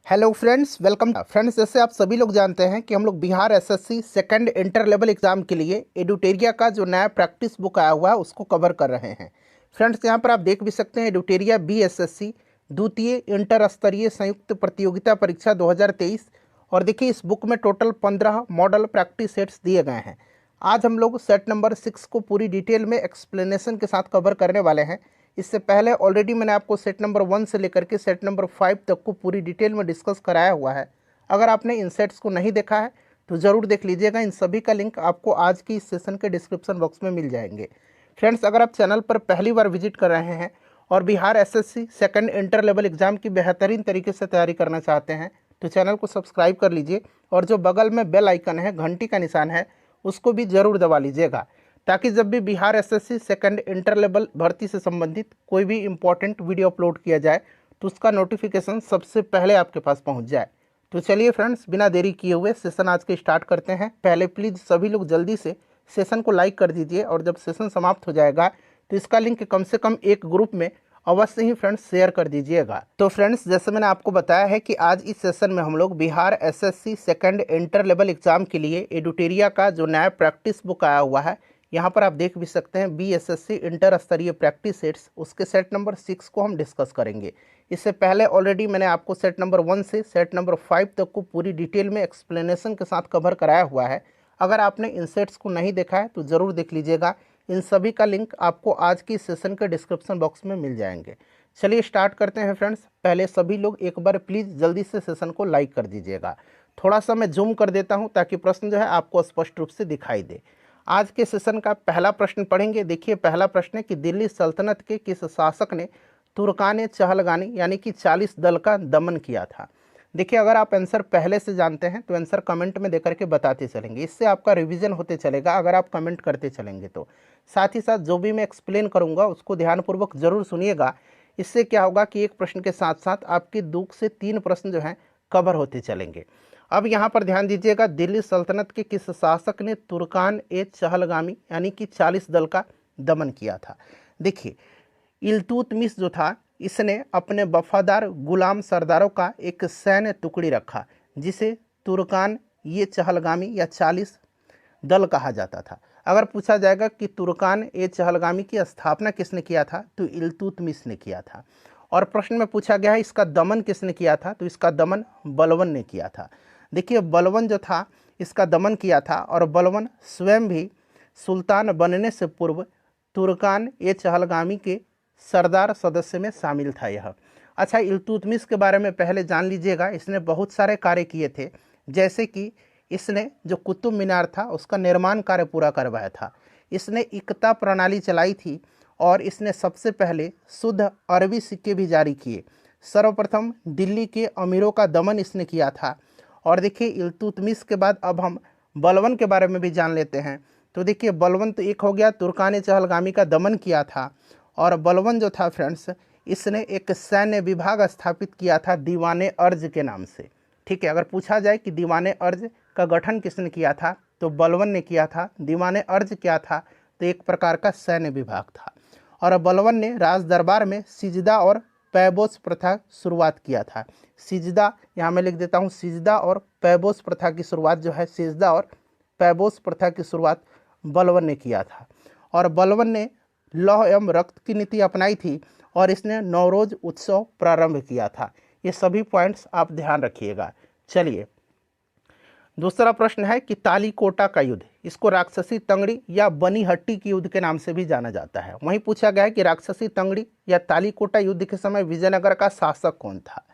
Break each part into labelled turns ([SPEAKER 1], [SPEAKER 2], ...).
[SPEAKER 1] Hello friends, welcome friends. जैसे आप सभी लोग जानते हैं कि हम लोग Bihar SSC second inter level exam के लिए एडुटेरिया का जो नया प्रैक्टिस बुक आया हुआ है उसको कवर कर रहे हैं। फ्रेंड्स, यहाँ पर आप देख भी सकते हैं एडुटेरिया BSSC द्वितीय इंटर स्तरीय संयुक्त प्रतियोगिता परीक्षा 2023। और देखिए, इस बुक में टोटल 15 मॉडल प्रैक्टिस सेट्स दिए गए हैं। आज हम लोग सेट नंबर 6 को पूरी डिटेल में एक्सप्लेनेशन के साथ कवर करने वाले हैं। इससे पहले ऑलरेडी मैंने आपको सेट नंबर 1 से लेकर के सेट नंबर 5 तक को पूरी डिटेल में डिस्कस कराया हुआ है। अगर आपने इन सेट्स को नहीं देखा है तो ज़रूर देख लीजिएगा। इन सभी का लिंक आपको आज की इस सेशन के डिस्क्रिप्शन बॉक्स में मिल जाएंगे। फ्रेंड्स, अगर आप चैनल पर पहली बार विजिट कर रहे हैं और Bihar SSC second inter level exam की बेहतरीन तरीके से तैयारी करना चाहते हैं तो चैनल को सब्सक्राइब कर लीजिए और जो बगल में बेल आइकन है, घंटी का निशान है, उसको भी ज़रूर दबा लीजिएगा, ताकि जब भी Bihar SSC second inter level भर्ती से संबंधित कोई भी इंपॉर्टेंट वीडियो अपलोड किया जाए तो उसका नोटिफिकेशन सबसे पहले आपके पास पहुंच जाए। तो चलिए फ्रेंड्स, बिना देरी किए हुए सेशन आज के स्टार्ट करते हैं। पहले प्लीज़ सभी लोग जल्दी से सेशन को लाइक कर दीजिए और जब सेशन समाप्त हो जाएगा तो इसका लिंक कम से कम एक ग्रुप में अवश्य ही फ्रेंड्स शेयर कर दीजिएगा। तो फ्रेंड्स, जैसे मैंने आपको बताया है कि आज इस सेशन में हम लोग Bihar SSC second inter level exam के लिए एडुटेरिया का जो नया प्रैक्टिस बुक आया हुआ है, यहाँ पर आप देख भी सकते हैं BSSC इंटर स्तरीय प्रैक्टिस सेट्स, उसके सेट नंबर 6 को हम डिस्कस करेंगे। इससे पहले ऑलरेडी मैंने आपको सेट नंबर 1 से सेट नंबर 5 तक को पूरी डिटेल में एक्सप्लेनेशन के साथ कवर कराया हुआ है। अगर आपने इन सेट्स को नहीं देखा है तो ज़रूर देख लीजिएगा। इन सभी का लिंक आपको आज की सेशन के डिस्क्रिप्शन बॉक्स में मिल जाएंगे। चलिए स्टार्ट करते हैं फ्रेंड्स। पहले सभी लोग एक बार प्लीज़ जल्दी से सेशन को लाइक कर दीजिएगा। थोड़ा सा मैं जूम कर देता हूँ ताकि प्रश्न जो है आपको स्पष्ट रूप से दिखाई दे। आज के सेशन का पहला प्रश्न पढ़ेंगे। देखिए, पहला प्रश्न है कि दिल्ली सल्तनत के किस शासक ने तुर्कान चहलगानी यानी कि 40 दल का दमन किया था। देखिए, अगर आप आंसर पहले से जानते हैं तो आंसर कमेंट में देकर के बताते चलेंगे, इससे आपका रिवीजन होते चलेगा अगर आप कमेंट करते चलेंगे तो। साथ ही साथ जो भी मैं एक्सप्लेन करूंगा उसको ध्यानपूर्वक जरूर सुनिएगा। इससे क्या होगा कि एक प्रश्न के साथ साथ आपके 2 से 3 प्रश्न जो हैं कवर होते चलेंगे। अब यहाँ पर ध्यान दीजिएगा, दिल्ली सल्तनत के किस शासक ने तुर्कान चहलगामी यानी कि 40 दल का दमन किया था। देखिए, इल्तुतमिश जो था इसने अपने वफादार गुलाम सरदारों का एक सैन्य टुकड़ी रखा जिसे तुर्कान चहलगामी या 40 दल कहा जाता था। अगर पूछा जाएगा कि तुर्कान चहलगामी की स्थापना किसने किया था तो इल्तुतमिश ने किया था। और प्रश्न में पूछा गया है इसका दमन किसने किया था तो इसका दमन बलवन ने किया था। देखिए, बलवन जो था इसका दमन किया था और बलवन स्वयं भी सुल्तान बनने से पूर्व तुर्कान चहलगामी के सरदार सदस्य में शामिल था यह। अच्छा, इल्तुतमिश के बारे में पहले जान लीजिएगा। इसने बहुत सारे कार्य किए थे, जैसे कि इसने जो कुतुब मीनार था उसका निर्माण कार्य पूरा करवाया था। इसने इक्ता प्रणाली चलाई थी और इसने सबसे पहले शुद्ध अरबी सिक्के भी जारी किए। सर्वप्रथम दिल्ली के अमीरों का दमन इसने किया था। और देखिए, इल्तुतमिश के बाद अब हम बलवन के बारे में भी जान लेते हैं। तो देखिए, बलवन तो एक हो गया, तुर्कान चहलगामी का दमन किया था। और बलवन जो था फ्रेंड्स, इसने एक सैन्य विभाग स्थापित किया था दीवाने अर्ज के नाम से। ठीक है, अगर पूछा जाए कि दीवाने अर्ज का गठन किसने किया था तो बलवन ने किया था। दीवाने अर्ज क्या था तो एक प्रकार का सैन्य विभाग था। और बलवन ने राज दरबार में सिजदा और पैबोस प्रथा शुरुआत किया था। सिजदा, यहाँ मैं लिख देता हूँ, सिजदा और पैबोस प्रथा की शुरुआत जो है, सिजदा और पैबोस प्रथा की शुरुआत बलवन ने किया था। और बलवन ने लौह एवं रक्त की नीति अपनाई थी और इसने नवरोज उत्सव प्रारंभ किया था। ये सभी पॉइंट्स आप ध्यान रखिएगा। चलिए, दूसरा प्रश्न है कि तालीकोटा का युद्ध, इसको राक्षसी तंगड़ी या बनीहट्टी के युद्ध के नाम से भी जाना जाता है। वहीं पूछा गया है कि राक्षसी तंगड़ी या तालीकोटा युद्ध के समय विजयनगर का शासक कौन था।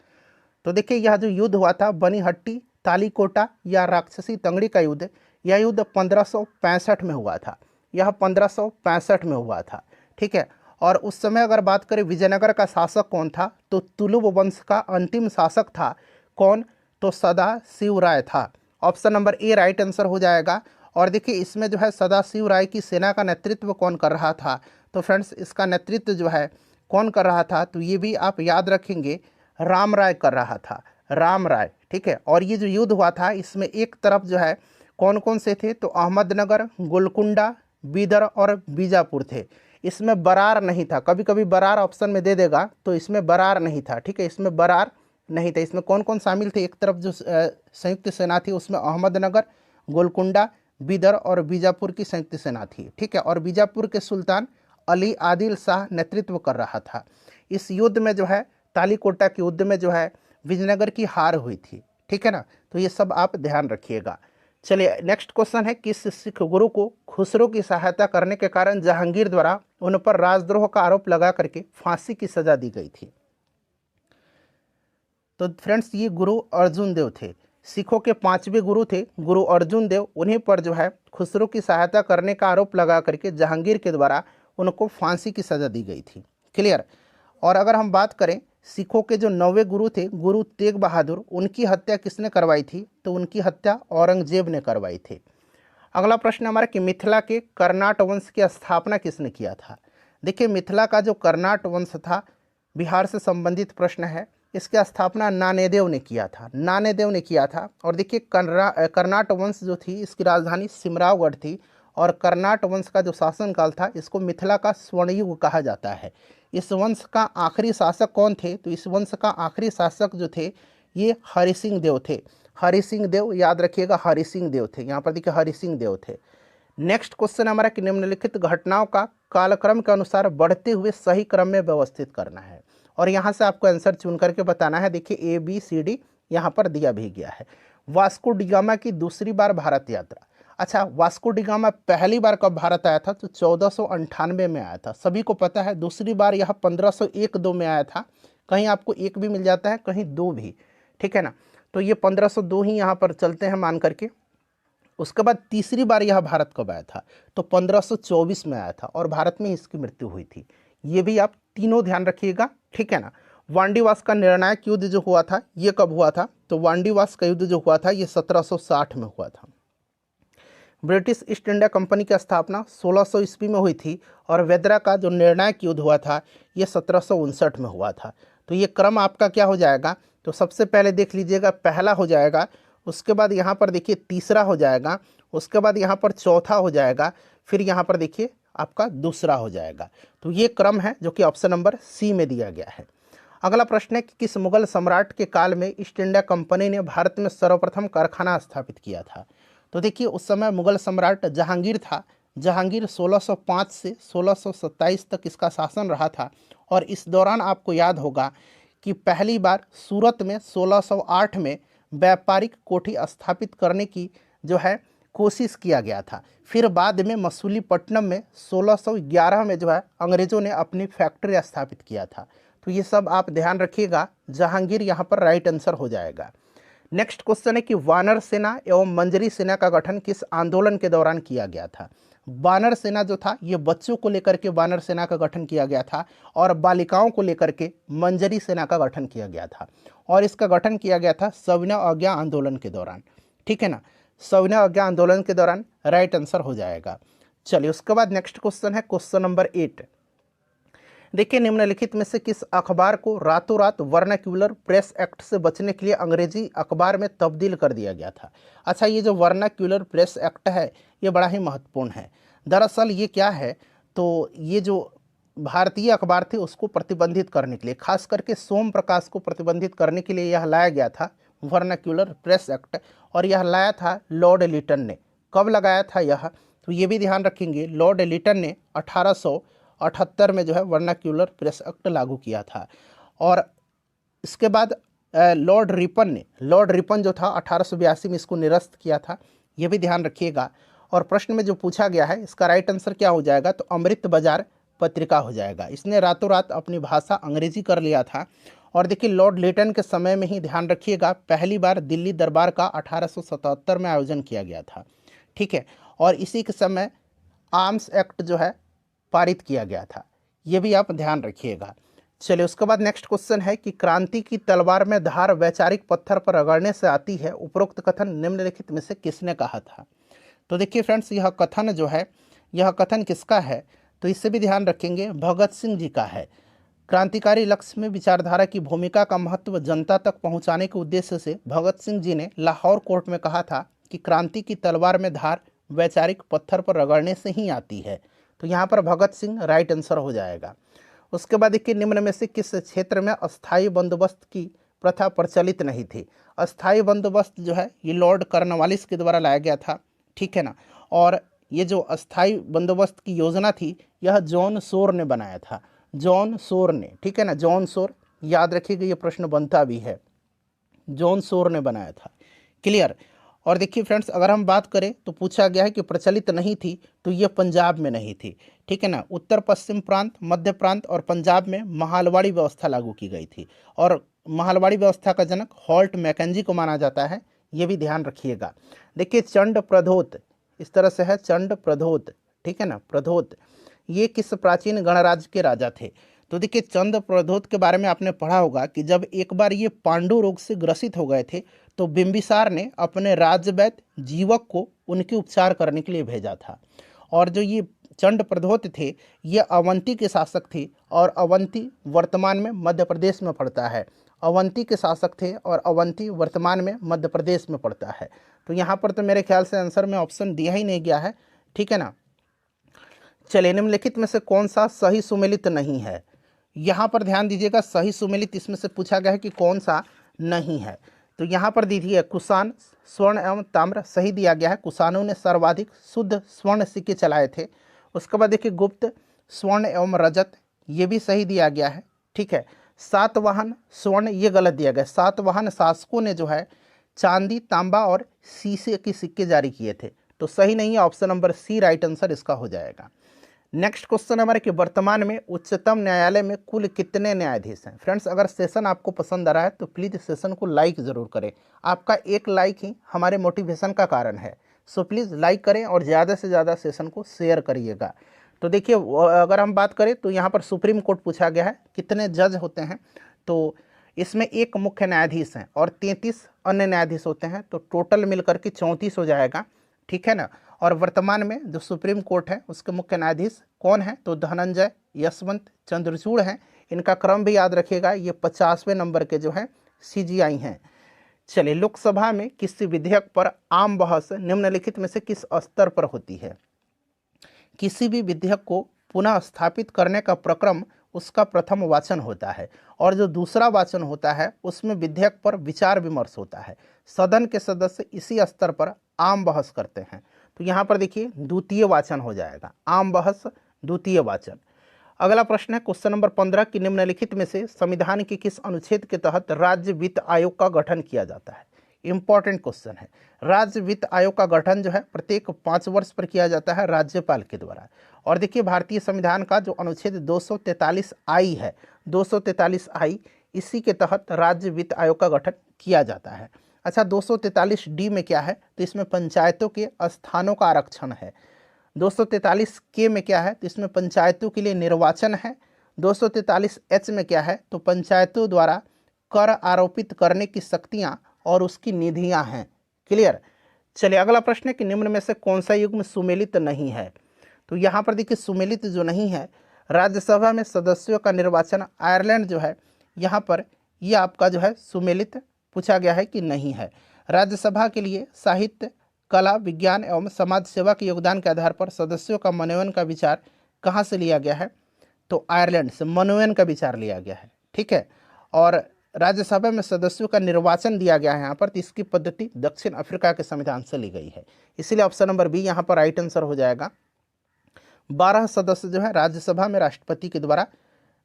[SPEAKER 1] तो देखिए, यह जो युद्ध हुआ था बनीहट्टी, तालीकोटा या राक्षसी तंगड़ी का युद्ध, यह युद्ध 1565 में हुआ था। यह 1565 में हुआ था। ठीक है, और उस समय अगर बात करें विजयनगर का शासक कौन था तो तुलुव वंश का अंतिम शासक था कौन तो सदाशिव राय था। Option number A right answer हो जाएगा। और देखिए, इसमें जो है सदाशिव राय की सेना का नेतृत्व कौन कर रहा था तो फ्रेंड्स, इसका नेतृत्व जो है कौन कर रहा था तो ये भी आप याद रखेंगे, राम राय कर रहा था, राम राय। ठीक है, और ये जो युद्ध हुआ था इसमें एक तरफ जो है कौन कौन से थे तो अहमदनगर, गोलकुंडा, बीदर और बीजापुर थे। इसमें बरार नहीं था। कभी कभी बरार ऑप्शन में दे देगा तो इसमें बरार नहीं था। ठीक है, इसमें बरार नहीं थे। इसमें कौन कौन शामिल थे? एक तरफ जो संयुक्त सेना थी उसमें अहमदनगर, गोलकुंडा, बीदर और बीजापुर की संयुक्त सेना थी। ठीक है, और बीजापुर के सुल्तान अली आदिल शाह नेतृत्व कर रहा था। इस युद्ध में जो है, तालीकोटा के युद्ध में जो है विजयनगर की हार हुई थी। ठीक है ना, तो ये सब आप ध्यान रखिएगा। चलिए नेक्स्ट क्वेश्चन है, किस सिख गुरु को खुसरो की सहायता करने के कारण जहांगीर द्वारा उन पर राजद्रोह का आरोप लगा करके फांसी की सजा दी गई थी? तो फ्रेंड्स ये गुरु अर्जुन देव थे। सिखों के 5वें गुरु थे गुरु अर्जुन देव। उन्हीं पर जो है खुसरो की सहायता करने का आरोप लगा करके जहांगीर के द्वारा उनको फांसी की सजा दी गई थी। क्लियर। और अगर हम बात करें सिखों के जो 9वें गुरु थे गुरु तेग बहादुर, उनकी हत्या किसने करवाई थी? तो उनकी हत्या औरंगजेब ने करवाई थी। अगला प्रश्न हमारा कि मिथिला के कर्नाट वंश की स्थापना किसने किया था? देखिए मिथिला का जो कर्नाट वंश था बिहार से संबंधित प्रश्न है। इसकी स्थापना नानेदेव ने किया था, नानेदेव ने किया था। और देखिए कर्नाट वंश जो थी इसकी राजधानी सिमरावगढ़ थी। और कर्नाट वंश का जो शासनकाल था इसको मिथिला का स्वर्णयुग कहा जाता है। इस वंश का आखिरी शासक कौन थे? तो इस वंश का आखिरी शासक जो थे ये हरि सिंह देव थे। हरि सिंह देव, याद रखिएगा हरि सिंह देव थे। यहाँ पर देखिए हरि सिंह देव थे। नेक्स्ट क्वेश्चन हमारा कि निम्नलिखित घटनाओं का कालक्रम के अनुसार बढ़ते हुए सही क्रम में व्यवस्थित करना है। और यहाँ से आपको आंसर चुन करके बताना है। देखिए ABCD यहाँ पर दिया भी गया है। वास्को डिगामा की दूसरी बार भारत यात्रा। अच्छा, वास्को डिगामा पहली बार कब भारत आया था? तो 1498 में आया था। सभी को पता है। दूसरी बार यह 1501-2 में आया था। कहीं आपको एक भी मिल जाता है, कहीं दो भी। ठीक है ना, तो ये 1502 ही यहाँ पर चलते हैं मान करके। उसके बाद तीसरी बार यह भारत कब आया था? तो 1524 में आया था और भारत में इसकी मृत्यु हुई थी। ये भी आप तीनों ध्यान रखिएगा। ठीक है ना। वांडीवास का निर्णायक युद्ध जो हुआ था ये कब हुआ था? तो वांडीवास का युद्ध जो हुआ था ये 1760 में हुआ था। ब्रिटिश ईस्ट इंडिया कंपनी की स्थापना 1600 ईस्वी में हुई थी। और वेदरा का जो निर्णायक युद्ध हुआ था ये 1759 में हुआ था। तो ये क्रम आपका क्या हो जाएगा? तो सबसे पहले देख लीजिएगा पहला हो जाएगा, उसके बाद यहाँ पर देखिए तीसरा हो जाएगा, उसके बाद यहाँ पर चौथा हो जाएगा, फिर यहाँ पर देखिए आपका दूसरा हो जाएगा। तो ये क्रम है जो कि ऑप्शन नंबर C में दिया गया है। अगला प्रश्न है कि किस मुगल सम्राट के काल में ईस्ट इंडिया कंपनी ने भारत में सर्वप्रथम कारखाना स्थापित किया था? तो देखिए उस समय मुगल सम्राट जहांगीर था। जहांगीर 1605 से 1627 तक इसका शासन रहा था। और इस दौरान आपको याद होगा कि पहली बार सूरत में 1608 में व्यापारिक कोठी स्थापित करने की जो है कोशिश किया गया था। फिर बाद में मसूलीपट्टनम में 1611 में जो है अंग्रेज़ों ने अपनी फैक्ट्री स्थापित किया था। तो ये सब आप ध्यान रखिएगा। जहांगीर यहाँ पर राइट आंसर हो जाएगा। नेक्स्ट क्वेश्चन है कि वानर सेना एवं मंजरी सेना का गठन किस आंदोलन के दौरान किया गया था? वानर सेना जो था ये बच्चों को लेकर के वानर सेना का गठन किया गया था और बालिकाओं को लेकर के मंजरी सेना का गठन किया गया था। और इसका गठन किया गया था सविनय अवज्ञा आंदोलन के दौरान। ठीक है ना, सविनय अवज्ञा आंदोलन के दौरान राइट आंसर हो जाएगा। चलिए उसके बाद नेक्स्ट क्वेश्चन है क्वेश्चन नंबर 8। देखिए निम्नलिखित में से किस अखबार को रातों रात वर्नाक्यूलर प्रेस एक्ट से बचने के लिए अंग्रेजी अखबार में तब्दील कर दिया गया था? अच्छा, ये जो वर्नाक्यूलर प्रेस एक्ट है ये बड़ा ही महत्वपूर्ण है। दरअसल ये क्या है, तो ये जो भारतीय अखबार थे उसको प्रतिबंधित करने के लिए, खास करके सोम प्रकाश को प्रतिबंधित करने के लिए यह लाया गया था वर्नाक्यूलर प्रेस एक्ट। और यह लाया था लॉर्ड लिटन ने। कब लगाया था यह? तो ये भी ध्यान रखेंगे, लॉर्ड लिटन ने 1878 में जो है वर्नाक्यूलर प्रेस एक्ट लागू किया था। और इसके बाद लॉर्ड रिपन जो था 1882 में इसको निरस्त किया था। ये भी ध्यान रखिएगा। और प्रश्न में जो पूछा गया है इसका राइट आंसर क्या हो जाएगा? तो अमृत बाजार पत्रिका हो जाएगा। इसने रातों रात अपनी भाषा अंग्रेजी कर लिया था। और देखिए लॉर्ड लिटन के समय में ही ध्यान रखिएगा पहली बार दिल्ली दरबार का 1877 में आयोजन किया गया था। ठीक है, और इसी के समय आर्म्स एक्ट जो है पारित किया गया था। ये भी आप ध्यान रखिएगा। चलिए उसके बाद नेक्स्ट क्वेश्चन है कि क्रांति की तलवार में धार वैचारिक पत्थर पर रगड़ने से आती है, उपरोक्त कथन निम्नलिखित में से किसने कहा था? तो देखिए फ्रेंड्स यह कथन जो है यह कथन किसका है? तो इससे भी ध्यान रखेंगे, भगत सिंह जी का है। क्रांतिकारी लक्ष्य में विचारधारा की भूमिका का महत्व जनता तक पहुंचाने के उद्देश्य से भगत सिंह जी ने लाहौर कोर्ट में कहा था कि क्रांति की तलवार में धार वैचारिक पत्थर पर रगड़ने से ही आती है। तो यहाँ पर भगत सिंह राइट आंसर हो जाएगा। उसके बाद देखिए निम्न में से किस क्षेत्र में अस्थायी बंदोबस्त की प्रथा प्रचलित नहीं थी। अस्थाई बंदोबस्त जो है ये लॉर्ड कॉर्नवालिस के द्वारा लाया गया था, ठीक है ना। और ये जो अस्थाई बंदोबस्त की योजना थी यह जॉन शोर ने बनाया था, जॉन शोर ने, ठीक है ना। जॉन शोर, याद रखिएगा, ये प्रश्न बनता भी है, जॉन शोर ने बनाया था। क्लियर। और देखिए फ्रेंड्स, अगर हम बात करें तो पूछा गया है कि प्रचलित नहीं थी, तो ये पंजाब में नहीं थी, ठीक है ना। उत्तर पश्चिम प्रांत, मध्य प्रांत और पंजाब में महालवाड़ी व्यवस्था लागू की गई थी। और महालवाड़ी व्यवस्था का जनक हॉल्ट मैकेंजी को माना जाता है, ये भी ध्यान रखिएगा। देखिए चंड प्रधोत, इस तरह से है चंड प्रधोत, ठीक है ना, प्रधोत, ये किस प्राचीन गणराज्य के राजा थे? तो देखिए चंद प्रधोत के बारे में आपने पढ़ा होगा कि जब एक बार ये पांडु रोग से ग्रसित हो गए थे तो बिंबिसार ने अपने राज्यवैद्य जीवक को उनके उपचार करने के लिए भेजा था। और जो ये चंड प्रधोत थे ये अवंती के शासक थे, और अवंती वर्तमान में मध्य प्रदेश में पड़ता है। अवंती के शासक थे और अवंती वर्तमान में मध्य प्रदेश में पड़ता है। तो यहाँ पर तो मेरे ख्याल से आंसर में ऑप्शन दिया ही नहीं गया है, ठीक है ना। चलिए, निम्नलिखित में से कौन सा सही सुमेलित नहीं है? यहाँ पर ध्यान दीजिएगा, सही सुमेलित इसमें से पूछा गया है कि कौन सा नहीं है। तो यहाँ पर दीजिए कुषाण स्वर्ण एवं ताम्र सही दिया गया है, कुषाणों ने सर्वाधिक शुद्ध स्वर्ण सिक्के चलाए थे। उसके बाद देखिए गुप्त स्वर्ण एवं रजत, ये भी सही दिया गया है, ठीक है। सातवाहन स्वर्ण ये गलत दिया गया, सातवाहन शासकों ने जो है चांदी, तांबा और शीशे के सिक्के जारी किए थे, तो सही नहीं है, option number C right answer इसका हो जाएगा। नेक्स्ट क्वेश्चन हमारे कि वर्तमान में उच्चतम न्यायालय में कुल कितने न्यायाधीश हैं? फ्रेंड्स, अगर सेशन आपको पसंद आ रहा है तो प्लीज़ सेशन को लाइक ज़रूर करें, आपका एक लाइक ही हमारे मोटिवेशन का कारण है। सो प्लीज़ लाइक करें और ज़्यादा से ज़्यादा सेशन को शेयर करिएगा। तो देखिए, अगर हम बात करें तो यहाँ पर सुप्रीम कोर्ट पूछा गया है, कितने जज होते हैं? तो इसमें एक मुख्य न्यायाधीश हैं और 33 अन्य न्यायाधीश होते हैं, तो टोटल मिलकर के 34 हो जाएगा, ठीक है ना। और वर्तमान में जो सुप्रीम कोर्ट है उसके मुख्य न्यायाधीश कौन है? तो धनंजय, यशवंत, चंद्रचूड़ हैं। इनका क्रम भी याद रखिएगा, ये 50वें नंबर के जो हैं CGI हैं। चलिए, लोकसभा में किसी विधेयक पर आम बहस निम्नलिखित में से किस स्तर पर होती है? किसी भी विधेयक को पुनः स्थापित करने का प्रक्रम उसका प्रथम वाचन होता है, और जो दूसरा वाचन होता है उसमें विधेयक पर विचार विमर्श होता है। सदन के सदस्य इसी स्तर पर आम बहस करते हैं। तो यहाँ पर देखिए द्वितीय वाचन हो जाएगा, आम बहस द्वितीय वाचन। अगला प्रश्न है क्वेश्चन नंबर 15 कि निम्नलिखित में से संविधान के किस अनुच्छेद के तहत राज्य वित्त आयोग का गठन किया जाता है? इंपॉर्टेंट क्वेश्चन है। राज्य वित्त आयोग का गठन जो है प्रत्येक 5 वर्ष पर किया जाता है राज्यपाल के द्वारा। और देखिए भारतीय संविधान का जो अनुच्छेद 243I है, 243I, इसी के तहत राज्य वित्त आयोग का गठन किया जाता है। अच्छा, 243D में क्या है? तो इसमें पंचायतों के स्थानों का आरक्षण है। 243K में क्या है? तो इसमें पंचायतों के लिए निर्वाचन है। 243H में क्या है? तो पंचायतों द्वारा कर आरोपित करने की शक्तियां और उसकी निधियां हैं। क्लियर। चलिए, अगला प्रश्न है कि निम्न में से कौन सा युग्म सुमेलित नहीं है? तो यहाँ पर देखिए सुमेलित जो नहीं है, राज्यसभा में सदस्यों का निर्वाचन आयरलैंड जो है, यहाँ पर ये आपका जो है सुमेलित पूछा गया है कि नहीं है। राज्यसभा के लिए साहित्य, कला, विज्ञान एवं समाज सेवा के योगदान के आधार पर सदस्यों का मनोनयन का विचार कहाँ से लिया गया है? तो आयरलैंड से मनोनयन का विचार लिया गया है, ठीक है। और राज्यसभा में सदस्यों का निर्वाचन दिया गया है यहाँ पर, तो इसकी पद्धति दक्षिण अफ्रीका के संविधान से ली गई है, इसीलिए ऑप्शन नंबर बी यहाँ पर राइट आंसर हो जाएगा। 12 सदस्य जो है राज्यसभा में राष्ट्रपति के द्वारा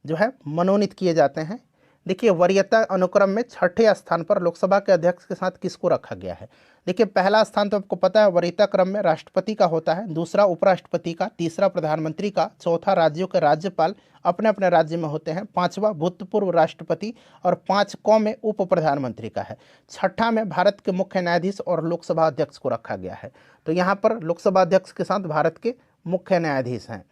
[SPEAKER 1] जो है मनोनीत किए जाते हैं। देखिए, वरीयता अनुक्रम में 6ठे स्थान पर लोकसभा के अध्यक्ष के साथ किसको रखा गया है? देखिए, पहला स्थान तो आपको पता है वरीयता क्रम में राष्ट्रपति का होता है, दूसरा उपराष्ट्रपति का, तीसरा प्रधानमंत्री का, चौथा राज्यों के राज्यपाल अपने अपने राज्य में होते हैं, पांचवा भूतपूर्व राष्ट्रपति और 5 में उप प्रधानमंत्री का है, छठा में भारत के मुख्य न्यायाधीश और लोकसभा अध्यक्ष को रखा गया है। तो यहाँ पर लोकसभा अध्यक्ष के साथ भारत के मुख्य न्यायाधीश हैं।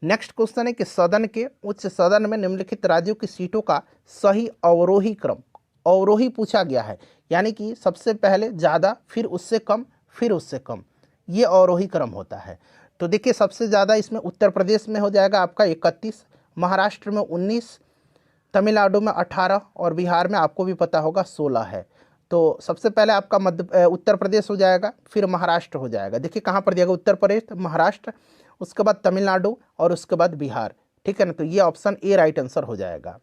[SPEAKER 1] नेक्स्ट क्वेश्चन है कि सदन के उच्च सदन में निम्नलिखित राज्यों की सीटों का सही अवरोही क्रम, अवरोही पूछा गया है, यानी कि सबसे पहले ज़्यादा, फिर उससे कम, फिर उससे कम, ये अवरोही क्रम होता है। तो देखिए, सबसे ज़्यादा इसमें उत्तर प्रदेश में हो जाएगा आपका 31, महाराष्ट्र में 19, तमिलनाडु में 18 और बिहार में आपको भी पता होगा 16 है। तो सबसे पहले आपका उत्तर प्रदेश हो जाएगा, फिर महाराष्ट्र हो जाएगा। देखिए कहाँ पर दिया, उत्तर प्रदेश, महाराष्ट्र, उसके बाद तमिलनाडु और उसके बाद बिहार, ठीक है ना। तो ये ऑप्शन ए राइट आंसर हो जाएगा।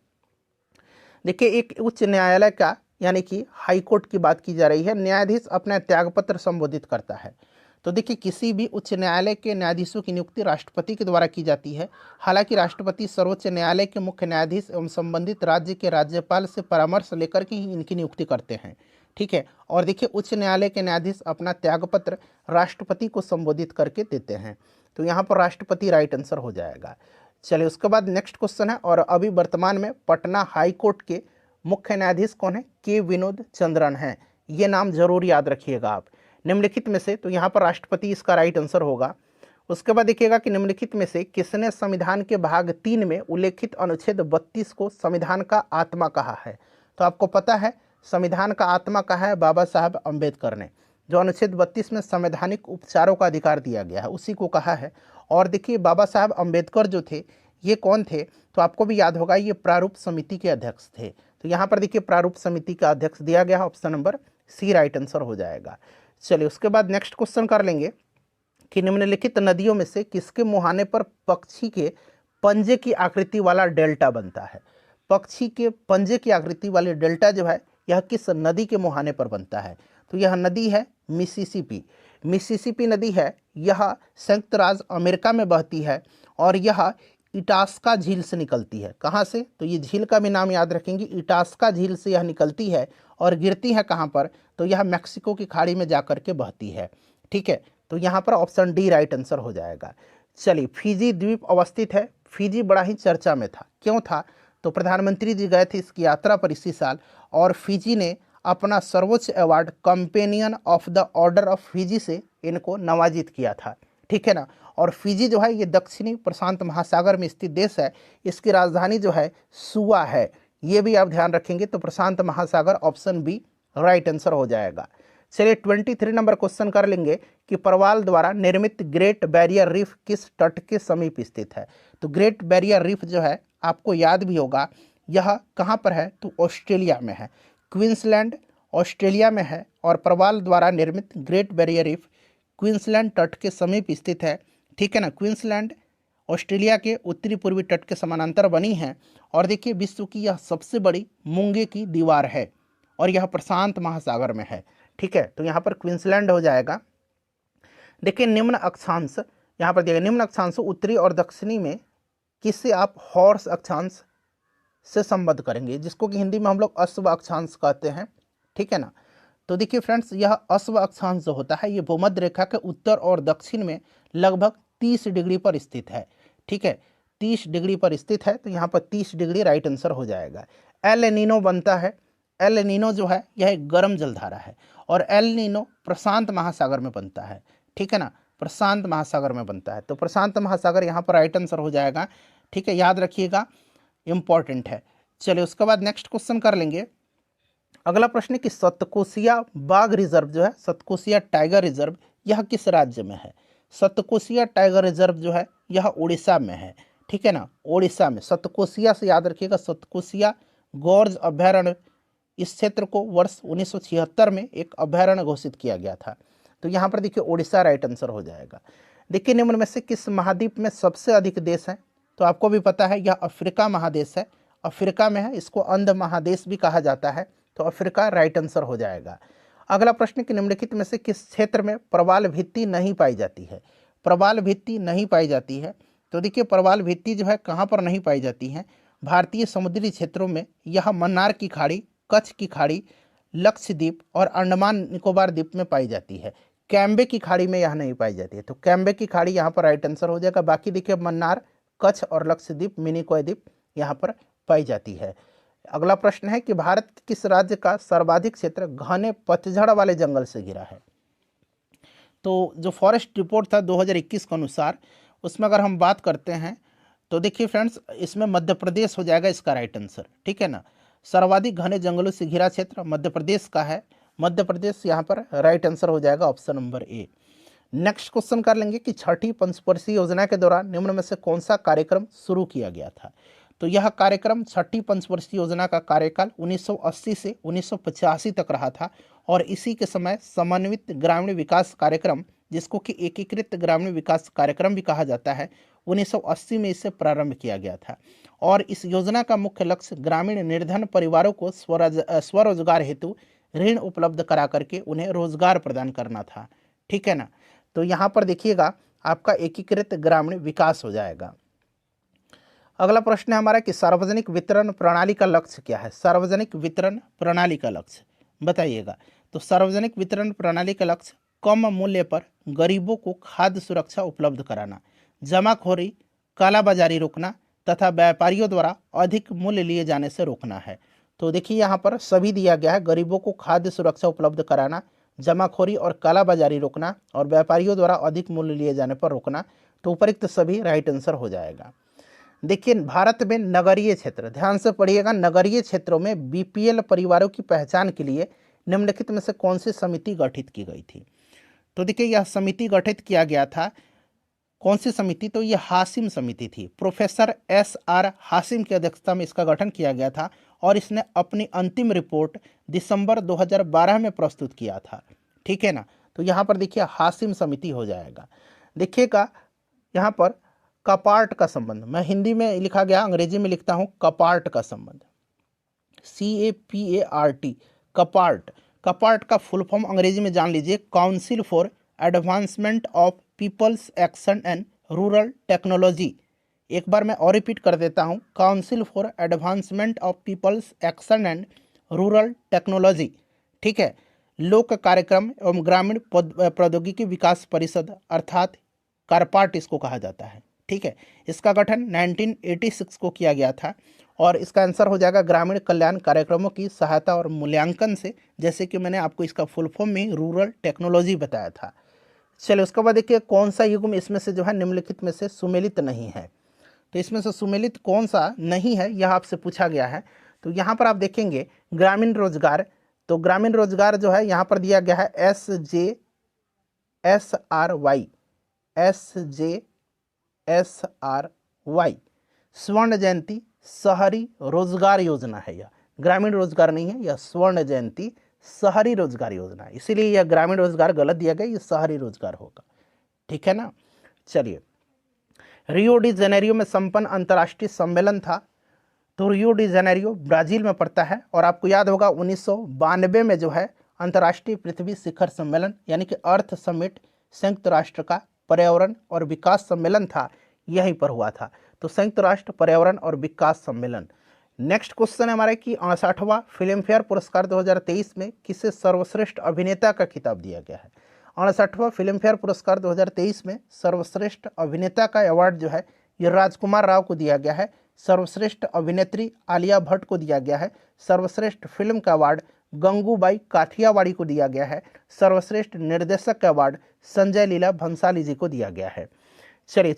[SPEAKER 1] देखिए, एक उच्च न्यायालय का यानी कि हाई कोर्ट की बात की जा रही है, न्यायाधीश अपना त्यागपत्र संबोधित करता है। तो देखिए, किसी भी उच्च न्यायालय के न्यायाधीशों की नियुक्ति राष्ट्रपति के द्वारा की जाती है। हालांकि राष्ट्रपति सर्वोच्च न्यायालय के मुख्य न्यायाधीश एवं संबंधित राज्य के राज्यपाल से परामर्श लेकर के ही इनकी नियुक्ति करते हैं। ठीक है, और देखिए, उच्च न्यायालय के न्यायाधीश अपना त्यागपत्र राष्ट्रपति को संबोधित करके देते हैं। तो यहाँ पर राष्ट्रपति राइट आंसर हो जाएगा। चलिए, उसके बाद नेक्स्ट क्वेश्चन है, और अभी वर्तमान में पटना हाई कोर्ट के मुख्य न्यायाधीश कौन है? के विनोद चंद्रन है। ये नाम जरूर याद रखिएगा आप। निम्नलिखित में से, तो यहाँ पर राष्ट्रपति इसका राइट आंसर होगा। उसके बाद देखिएगा कि निम्नलिखित में से किसने संविधान के भाग 3 में उल्लेखित अनुच्छेद 32 को संविधान का आत्मा कहा है? तो आपको पता है संविधान का आत्मा कहा है बाबा साहब अम्बेडकर ने। जो अनुच्छेद 32 में संवैधानिक उपचारों का अधिकार दिया गया है उसी को कहा है। और देखिए, बाबा साहब अम्बेडकर जो थे ये कौन थे? तो आपको भी याद होगा, ये प्रारूप समिति के अध्यक्ष थे। तो यहाँ पर देखिए, प्रारूप समिति का अध्यक्ष दिया गया है, option number C right answer हो जाएगा। चलिए, उसके बाद नेक्स्ट क्वेश्चन कर लेंगे कि निम्नलिखित नदियों में से किसके मुहाने पर पक्षी के पंजे की आकृति वाला डेल्टा बनता है? पक्षी के पंजे की आकृति वाली डेल्टा जो है यह किस नदी के मुहाने पर बनता है? तो यह नदी है मिसिसिपी। मिसिसिपी नदी है, यह संयुक्त राज्य अमेरिका में बहती है और यह इटास्का झील से निकलती है। कहाँ से? तो ये झील का भी नाम याद रखेंगे, इटास्का झील से यह निकलती है और गिरती है कहाँ पर? तो यह मैक्सिको की खाड़ी में जाकर के बहती है। ठीक है, तो यहाँ पर ऑप्शन डी राइट आंसर हो जाएगा। चलिए, फिजी द्वीप अवस्थित है। फिजी बड़ा ही चर्चा में था, क्यों था? तो प्रधानमंत्री जी गए थे इसकी यात्रा पर इसी साल, और फिजी ने अपना सर्वोच्च award companion of the order of Fiji से इनको नवाजित किया था। ठीक है ना। और फिजी जो है ये दक्षिणी प्रशांत महासागर में स्थित देश है। इसकी राजधानी जो है सुआ है, ये भी आप ध्यान रखेंगे। तो प्रशांत महासागर, ऑप्शन बी राइट आंसर हो जाएगा। चलिए, 23 नंबर क्वेश्चन कर लेंगे कि परवाल द्वारा निर्मित ग्रेट बैरियर रीफ किस तट के समीप स्थित है? तो ग्रेट बैरियर रीफ जो है आपको याद भी होगा, यह कहाँ पर है? तो ऑस्ट्रेलिया में है, क्वींसलैंड ऑस्ट्रेलिया में है। और परवाल द्वारा निर्मित ग्रेट बैरियर रीफ क्वींसलैंड तट के समीप स्थित है। ठीक है ना। क्वींसलैंड ऑस्ट्रेलिया के उत्तरी पूर्वी तट के समानांतर बनी है। और देखिए, विश्व की यह सबसे बड़ी मूंगे की दीवार है और यह प्रशांत महासागर में है। ठीक है, तो यहाँ पर क्वींसलैंड हो जाएगा। देखिए, निम्न अक्षांश यहाँ पर दिया, निम्न अक्षांश उत्तरी और दक्षिणी में किससे आप हॉर्स अक्षांश से संबद्ध करेंगे, जिसको कि हिंदी में हम लोग अश्व अक्षांश कहते हैं। ठीक है ना। तो देखिए फ्रेंड्स, यह अश्व अक्षांश जो होता है ये भूमध्य रेखा के उत्तर और दक्षिण में लगभग 30 डिग्री पर स्थित है। ठीक है, 30 डिग्री पर स्थित है। तो यहाँ पर 30 डिग्री राइट आंसर हो जाएगा। एल नीनो बनता है। एल नीनो जो है यह एक गर्म जलधारा है और एल नीनो प्रशांत महासागर में बनता है। ठीक है ना, प्रशांत महासागर में बनता है। तो प्रशांत महासागर यहाँ पर राइट आंसर हो जाएगा। ठीक है, याद रखिएगा, इंपॉर्टेंट है। चलिए, उसके बाद नेक्स्ट क्वेश्चन कर लेंगे। अगला प्रश्न है कि सतकोसिया बाघ रिजर्व जो है, सतकोसिया टाइगर रिजर्व, यह किस राज्य में है? सतकोसिया टाइगर रिजर्व जो है यह उड़ीसा में है। ठीक है ना, उड़ीसा में। सतकोसिया से याद रखिएगा, सतकोसिया गौर्ज अभयारण्य, इस क्षेत्र को वर्ष 1976 में एक अभयारण्य घोषित किया गया था। तो यहाँ पर देखिए उड़ीसा राइट आंसर हो जाएगा। देखिए, निम्न में से किस महाद्वीप में सबसे अधिक देश हैं? तो आपको भी पता है यह अफ्रीका महादेश है, अफ्रीका में है। इसको अंध महादेश भी कहा जाता है। तो अफ्रीका राइट आंसर हो जाएगा। अगला प्रश्न कि निम्नलिखित में से किस क्षेत्र में प्रवाल भित्ति नहीं पाई जाती है? प्रवाल भित्ति नहीं पाई जाती है। तो देखिए, प्रवाल भित्ति जो है कहाँ पर नहीं पाई जाती है? भारतीय समुद्री क्षेत्रों में यह मन्नार की खाड़ी, कच्छ की खाड़ी, लक्षद्वीप और अंडमान निकोबार द्वीप में पाई जाती है। कैम्बे की खाड़ी में यह नहीं पाई जाती है। तो कैम्बे की खाड़ी यहाँ पर राइट आंसर हो जाएगा। बाकी देखिए, मन्नार, कच्छ और लक्षद्वीप, मिनिकॉय द्वीप यहाँ पर पाई जाती है। अगला प्रश्न है कि भारत के किस राज्य का सर्वाधिक क्षेत्र घने पतझड़ वाले जंगल से घिरा है? तो जो फॉरेस्ट रिपोर्ट था 2021 के अनुसार, उसमें अगर हम बात करते हैं तो देखिए फ्रेंड्स, इसमें मध्य प्रदेश हो जाएगा इसका राइट आंसर। ठीक है ना, सर्वाधिक घने जंगलों से घिरा क्षेत्र मध्य प्रदेश का है। मध्य प्रदेश यहाँ पर राइट आंसर हो जाएगा, option number A. Next question कर लेंगे कि छठी पंचवर्षीय योजना के दौरान निम्न में से कौन सा कार्यक्रम शुरू किया गया था? तो यह कार्यक्रम, छठी पंचवर्षीय योजना का कार्यकाल 1980 से 1985 तक रहा था और इसी के समय समन्वित ग्रामीण विकास कार्यक्रम, जिसको कि एकीकृत ग्रामीण विकास कार्यक्रम भी कहा जाता है, 1980 में इसे प्रारंभ किया गया था और इस योजना का मुख्य लक्ष्य ग्रामीण निर्धन परिवारों को स्वरोजगार हेतु ऋण उपलब्ध करा करके उन्हें रोजगार प्रदान करना था। ठीक है ना। तो यहाँ पर देखिएगा आपका एकीकृत ग्रामीण विकास हो जाएगा। अगला प्रश्न है हमारा कि सार्वजनिक वितरण प्रणाली का लक्ष्य क्या है। सार्वजनिक वितरण प्रणाली का लक्ष्य बताइएगा। तो सार्वजनिक वितरण प्रणाली का लक्ष्य कम मूल्य पर गरीबों को खाद्य सुरक्षा उपलब्ध कराना, जमाखोरी, कालाबाजारी रोकना तथा व्यापारियों द्वारा अधिक मूल्य लिए जाने से रोकना है। तो देखिए यहाँ पर सभी दिया गया है, गरीबों को खाद्य सुरक्षा उपलब्ध कराना, जमाखोरी और कालाबाजारी रोकना और व्यापारियों द्वारा अधिक मूल्य लिए जाने पर रोकना। तो उपरोक्त सभी राइट आंसर हो जाएगा। देखिए भारत में नगरीय क्षेत्र, ध्यान से पढ़िएगा, नगरीय क्षेत्रों में बीपीएल परिवारों की पहचान के लिए निम्नलिखित में से कौन सी समिति गठित की गई थी। तो देखिए यह समिति गठित किया गया था, कौन सी समिति, तो यह हासिम समिति थी। प्रोफेसर SR हासिम की अध्यक्षता में इसका गठन किया गया था और इसने अपनी अंतिम रिपोर्ट दिसंबर 2012 में प्रस्तुत किया था। ठीक है ना। तो यहाँ पर देखिए हासिम समिति हो जाएगा। देखिएगा यहाँ पर कपार्ट का संबंध, मैं हिंदी में लिखा गया, अंग्रेजी में लिखता हूँ कपार्ट का संबंध, CAPART, कपार्ट। कपार्ट का फुल फॉर्म अंग्रेजी में जान लीजिए, council for advancement of people's action and rural technology. एक बार मैं और रिपीट कर देता हूँ, council for advancement of people's action and rural technology. ठीक है। लोक कार्यक्रम एवं ग्रामीण प्रौद्योगिकी विकास परिषद अर्थात कारपाट इसको कहा जाता है। ठीक है। इसका गठन 1986 को किया गया था और इसका आंसर हो जाएगा ग्रामीण कल्याण कार्यक्रमों की सहायता और मूल्यांकन से, जैसे कि मैंने आपको इसका फुल फॉर्म में रूरल टेक्नोलॉजी बताया था। चलिए उसके बाद देखिए कौन सा युग्म इसमें से जो है निम्नलिखित में से सुमेलित नहीं है। तो इसमें से सुमेलित कौन सा नहीं है यह आपसे पूछा गया है। तो यहाँ पर आप देखेंगे ग्रामीण रोजगार, तो ग्रामीण रोजगार जो है यहाँ पर दिया गया है SJSRY, स्वर्ण जयंती शहरी रोजगार योजना है। यह ग्रामीण रोजगार नहीं है, यह स्वर्ण जयंती शहरी रोजगार योजना है, इसीलिए यह ग्रामीण रोजगार गलत दिया गया, यह शहरी रोजगार होगा। ठीक है ना। चलिए रियो डी जेनेरियो में संपन्न अंतर्राष्ट्रीय सम्मेलन था। तो रियो डी जेनेरियो ब्राजील में पड़ता है और आपको याद होगा 1992 में जो है अंतर्राष्ट्रीय पृथ्वी शिखर सम्मेलन यानी कि अर्थ समिट संयुक्त राष्ट्र का पर्यावरण और विकास सम्मेलन था, यहीं पर हुआ था। तो संयुक्त राष्ट्र पर्यावरण और विकास सम्मेलन। नेक्स्ट क्वेश्चन है हमारा कि 68वां फिल्म फेयर पुरस्कार 2023 में किसे सर्वश्रेष्ठ अभिनेता का खिताब दिया गया है। 68वां फिल्म फेयर पुरस्कार 2023 में सर्वश्रेष्ठ अभिनेता का अवार्ड जो है ये राजकुमार राव को दिया गया है। सर्वश्रेष्ठ अभिनेत्री आलिया भट्ट को दिया गया है। सर्वश्रेष्ठ फिल्म का अवार्ड गंगूबाई काठियावाड़ी को दिया गया है। सर्वश्रेष्ठ निर्देशक का अवार्ड संजय लीला भंसाली जी को दिया गया है। चलिए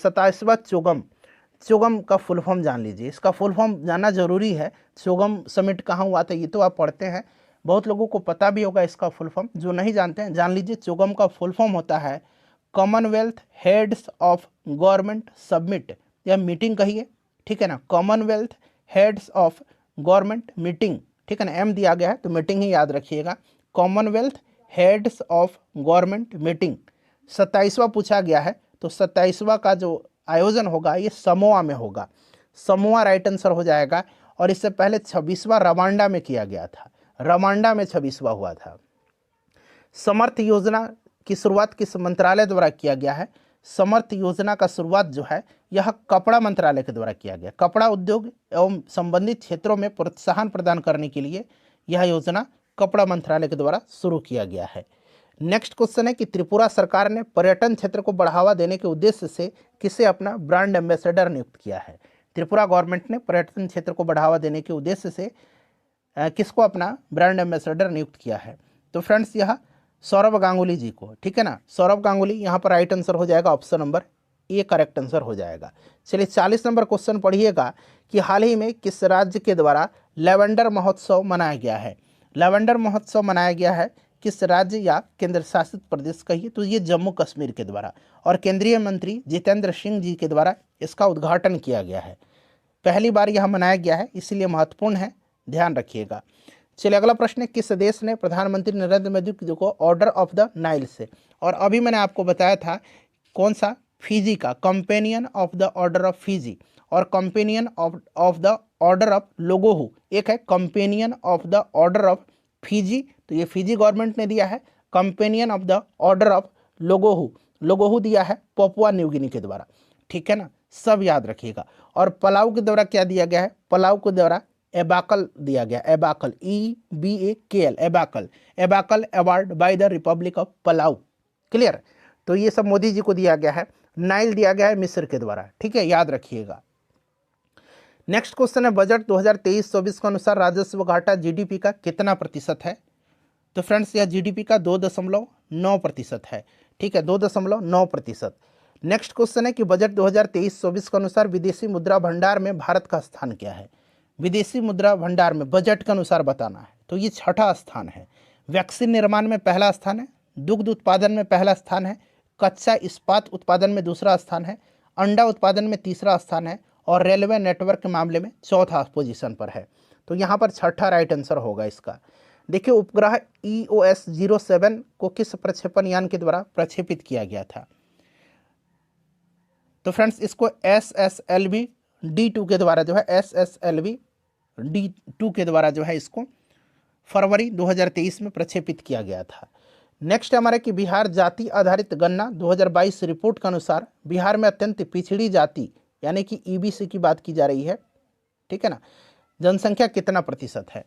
[SPEAKER 1] 27वां चोगम का फुल फॉर्म जान लीजिए, इसका फुल फॉर्म जानना जरूरी है। चोगम समिट कहाँ हुआ था ये तो आप पढ़ते हैं, बहुत लोगों को पता भी होगा इसका फुल फॉर्म, जो नहीं जानते हैं जान लीजिए। चोगम का फुल फॉर्म होता है Commonwealth heads of government summit, यह मीटिंग कहिए। ठीक है ना, Commonwealth heads of government meeting. ठीक है ना, एम दिया गया है तो मीटिंग ही याद रखिएगा, Commonwealth heads of government meeting. 27वां पूछा गया है तो 27वां का जो आयोजन होगा ये समोआ में होगा, समोआ राइट आंसर हो जाएगा। और इससे पहले 26वां रवांडा में किया गया था, रवांडा में 26वां हुआ था। समर्थ योजना की शुरुआत किस मंत्रालय द्वारा किया गया है। समर्थ योजना का शुरुआत जो है यह कपड़ा मंत्रालय के द्वारा किया गया। कपड़ा उद्योग एवं संबंधित क्षेत्रों में प्रोत्साहन प्रदान करने के लिए यह योजना कपड़ा मंत्रालय के द्वारा शुरू किया गया है। नेक्स्ट क्वेश्चन है कि त्रिपुरा सरकार ने पर्यटन क्षेत्र को बढ़ावा देने के उद्देश्य से किसे अपना ब्रांड एम्बेसडर नियुक्त किया है। त्रिपुरा गवर्नमेंट ने पर्यटन क्षेत्र को बढ़ावा देने के उद्देश्य से किसको अपना ब्रांड एम्बेसडर नियुक्त किया है। तो फ्रेंड्स यह सौरभ गांगुली जी को। ठीक है ना, सौरभ गांगुली यहाँ पर राइट आंसर हो जाएगा, option number A correct answer हो जाएगा। चलिए 40 नंबर क्वेश्चन पढ़िएगा कि हाल ही में किस राज्य के द्वारा लैवेंडर महोत्सव मनाया गया है। लैवेंडर महोत्सव मनाया गया है किस राज्य या केंद्र शासित प्रदेश कहिए, तो ये जम्मू कश्मीर के द्वारा, और केंद्रीय मंत्री जितेंद्र सिंह जी के द्वारा इसका उद्घाटन किया गया है। पहली बार यह मनाया गया है इसलिए महत्वपूर्ण है, ध्यान रखिएगा। चलिए अगला प्रश्न है किस देश ने प्रधानमंत्री नरेंद्र मोदी को ऑर्डर ऑफ द नाइल से, और अभी मैंने आपको बताया था कौन सा फिजी का companion of the order of Fiji और companion of the order of Logohu, एक है companion of the order of Fiji, तो ये फिजी गवर्नमेंट ने दिया है। Companion of the order of Logohu, Logohu दिया है पपुआ न्यू गिनी के द्वारा, ठीक है ना, सब याद रखिएगा। और पलाऊ के द्वारा क्या दिया गया है, पलाऊ के द्वारा एबाकल दिया गया, एबाकल EBAKL, एबाकल, एबाकल award by the Republic of Palau, clear. तो ये सब मोदी जी को दिया गया है। नाइल दिया गया है मिस्र के द्वारा, ठीक है, याद रखिएगा। नेक्स्ट क्वेश्चन है बजट 2023-24 के अनुसार राजस्व घाटा जीडीपी का कितना प्रतिशत है? तो फ्रेंड्स यह जीडीपी का 2.9% है, ठीक है, 2.9%। नेक्स्ट क्वेश्चन है कि बजट 2023-24 के अनुसार विदेशी मुद्रा भंडार में भारत का स्थान क्या है? विदेशी मुद्रा भंडार में बजट के अनुसार बताना है, तो ये 6ठा स्थान है। वैक्सीन निर्माण में पहला स्थान है, दुग्ध उत्पादन में पहला स्थान है, कच्चा इस्पात उत्पादन में दूसरा स्थान है, अंडा उत्पादन में तीसरा स्थान है और रेलवे नेटवर्क के मामले में चौथा पोजीशन पर है। तो यहाँ पर 6ठा राइट आंसर होगा इसका। देखिए उपग्रह EOS 07 को किस प्रक्षेपण यान के द्वारा प्रक्षेपित किया गया था? तो फ्रेंड्स इसको SSLV D2 के द्वारा जो है, SSLV D2 के द्वारा जो है इसको फरवरी 2023 में प्रक्षेपित किया गया था। नेक्स्ट हमारे कि बिहार जाति आधारित गणना 2022 रिपोर्ट के अनुसार बिहार में अत्यंत पिछड़ी जाति यानी कि EBC की बात की जा रही है, ठीक है ना, जनसंख्या कितना प्रतिशत है?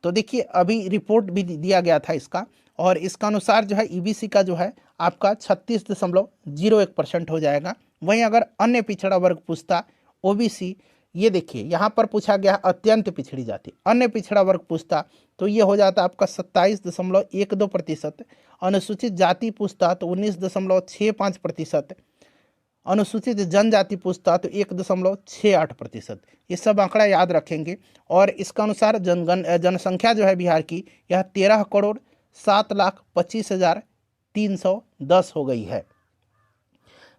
[SPEAKER 1] तो देखिए अभी रिपोर्ट भी दिया गया था इसका, और इसका अनुसार जो है EBC का जो है आपका 36.01% हो जाएगा। वहीं अगर अन्य पिछड़ा वर्ग पूछता OBC, ये देखिए यहाँ पर पूछा गया अत्यंत पिछड़ी जाति, अन्य पिछड़ा वर्ग पूछता तो ये हो जाता आपका 27.12%, अनुसूचित जाति पूछता तो 19.65%, अनुसूचित जनजाति पूछता तो 1.68%। ये सब आंकड़ा याद रखेंगे। और इसका अनुसार जनसंख्या जो है बिहार की यह 13,07,25,310 हो गई है।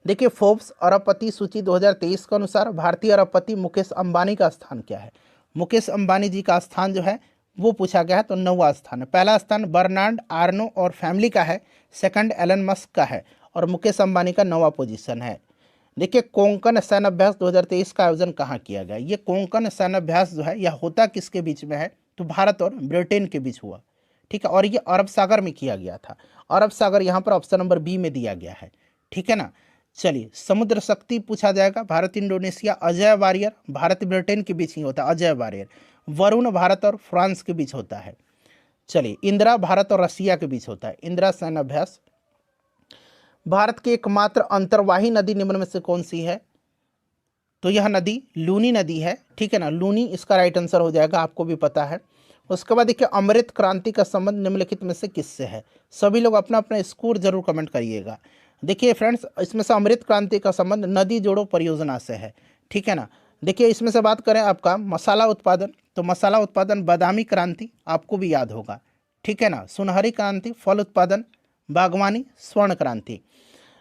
[SPEAKER 1] देखिए फोर्ब्स अरबपति सूची 2023 के अनुसार भारतीय अरबपति मुकेश अंबानी का स्थान क्या है? मुकेश अंबानी जी का स्थान जो है वो पूछा गया है, तो 9वां स्थान है। पहला स्थान बर्नार्ड आर्नो और फैमिली का है, सेकंड एलन मस्क का है और मुकेश अंबानी का 9वां पोजीशन है। देखिए कोंकण सैन्य अभ्यास 2023 का आयोजन कहाँ किया गया? ये कोंकण सैन्य अभ्यास जो है यह होता किसके बीच में है? तो भारत और ब्रिटेन के बीच हुआ, ठीक है, और ये अरब सागर में किया गया था। अरब सागर यहाँ पर ऑप्शन नंबर बी में दिया गया है, ठीक है ना। चलिए समुद्र शक्ति पूछा जाएगा, Bharat Indonesia, Ajay warrior Bharat Britain के बीच ही होता है, अजय वारियर। वरुण भारत और फ्रांस के बीच होता है। चलिए इंदिरा भारत और रसिया के बीच होता है, इंदिरा सैन्य अभ्यास। भारत की एकमात्र अंतर्वाही नदी निम्न में से कौन सी है? तो यह नदी लूनी नदी है, ठीक है ना, लूनी इसका राइट आंसर हो जाएगा, आपको भी पता है। उसके बाद देखिए अमृत क्रांति का संबंध निम्नलिखित में से किससे है? सभी लोग अपना अपना स्कोर जरूर कमेंट करिएगा। देखिए फ्रेंड्स इसमें से अमृत क्रांति का संबंध नदी जोड़ो परियोजना से है, ठीक है ना। देखिए इसमें से बात करें आपका मसाला उत्पादन, तो मसाला उत्पादन बादामी क्रांति आपको भी याद होगा, ठीक है ना। सुनहरी क्रांति फल उत्पादन, बागवानी स्वर्ण क्रांति।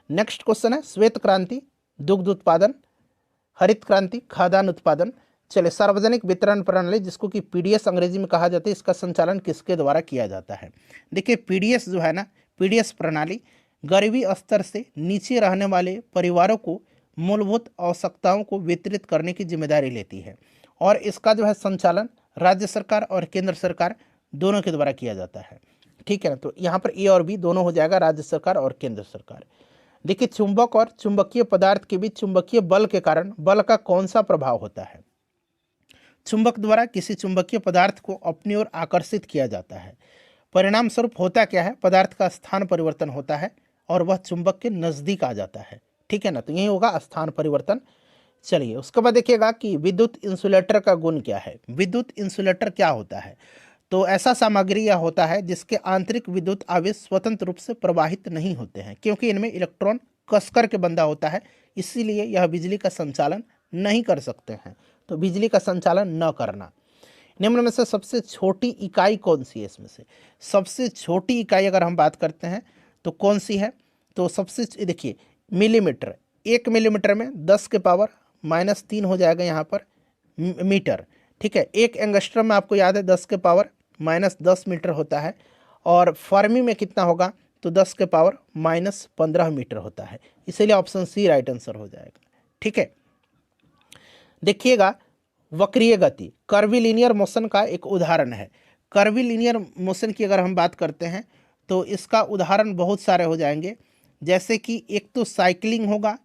[SPEAKER 1] नेक्स्ट क्वेश्चन है श्वेत क्रांति दुग्ध उत्पादन, हरित क्रांति खाद्यान्न उत्पादन। चलिए सार्वजनिक वितरण प्रणाली जिसको कि PDS अंग्रेजी में कहा जाता है, इसका संचालन किसके द्वारा किया जाता है? देखिए PDS जो है ना, PDS प्रणाली गरीबी स्तर से नीचे रहने वाले परिवारों को मूलभूत आवश्यकताओं को वितरित करने की जिम्मेदारी लेती है, और इसका जो है संचालन राज्य सरकार और केंद्र सरकार दोनों के द्वारा किया जाता है, ठीक है ना। तो यहाँ पर A और B दोनों हो जाएगा, राज्य सरकार और केंद्र सरकार। देखिए चुंबक और चुंबकीय पदार्थ के बीच चुंबकीय बल के कारण बल का कौन सा प्रभाव होता है? चुंबक द्वारा किसी चुंबकीय पदार्थ को अपनी ओर आकर्षित किया जाता है, परिणाम स्वरूप होता क्या है? पदार्थ का स्थान परिवर्तन होता है और वह चुंबक के नजदीक आ जाता है, ठीक है ना, तो यही होगा स्थान परिवर्तन। चलिए उसके बाद देखिएगा कि विद्युत इंसुलेटर का गुण क्या है? विद्युत इंसुलेटर क्या होता है? तो ऐसा सामग्री यह होता है जिसके आंतरिक विद्युत आवेश स्वतंत्र रूप से प्रवाहित नहीं होते हैं, क्योंकि इनमें इलेक्ट्रॉन कसकर के बंधा होता है, इसीलिए यह बिजली का संचालन नहीं कर सकते हैं। तो बिजली का संचालन न करना। निम्न में से सबसे छोटी इकाई कौन सी है? इसमें से सबसे छोटी इकाई अगर हम बात करते हैं तो कौन सी है? तो सबसे देखिए मिलीमीटर, 1 मिलीमीटर में 10 के पावर -3 हो जाएगा यहाँ पर मीटर, ठीक है। 1 एंगस्ट्रम में आपको याद है 10 के पावर -10 मीटर होता है, और फर्मी में कितना होगा? तो 10 के पावर -15 मीटर होता है, इसीलिए ऑप्शन सी राइट आंसर हो जाएगा। ठीक है, देखिएगा वक्रीय गति कर्वीलिनियर मोशन का एक उदाहरण है। कर्वीलिनियर मोशन की अगर हम बात करते हैं तो इसका उदाहरण बहुत सारे हो जाएंगे, जैसे कि एक तो साइकिलिंग होगा,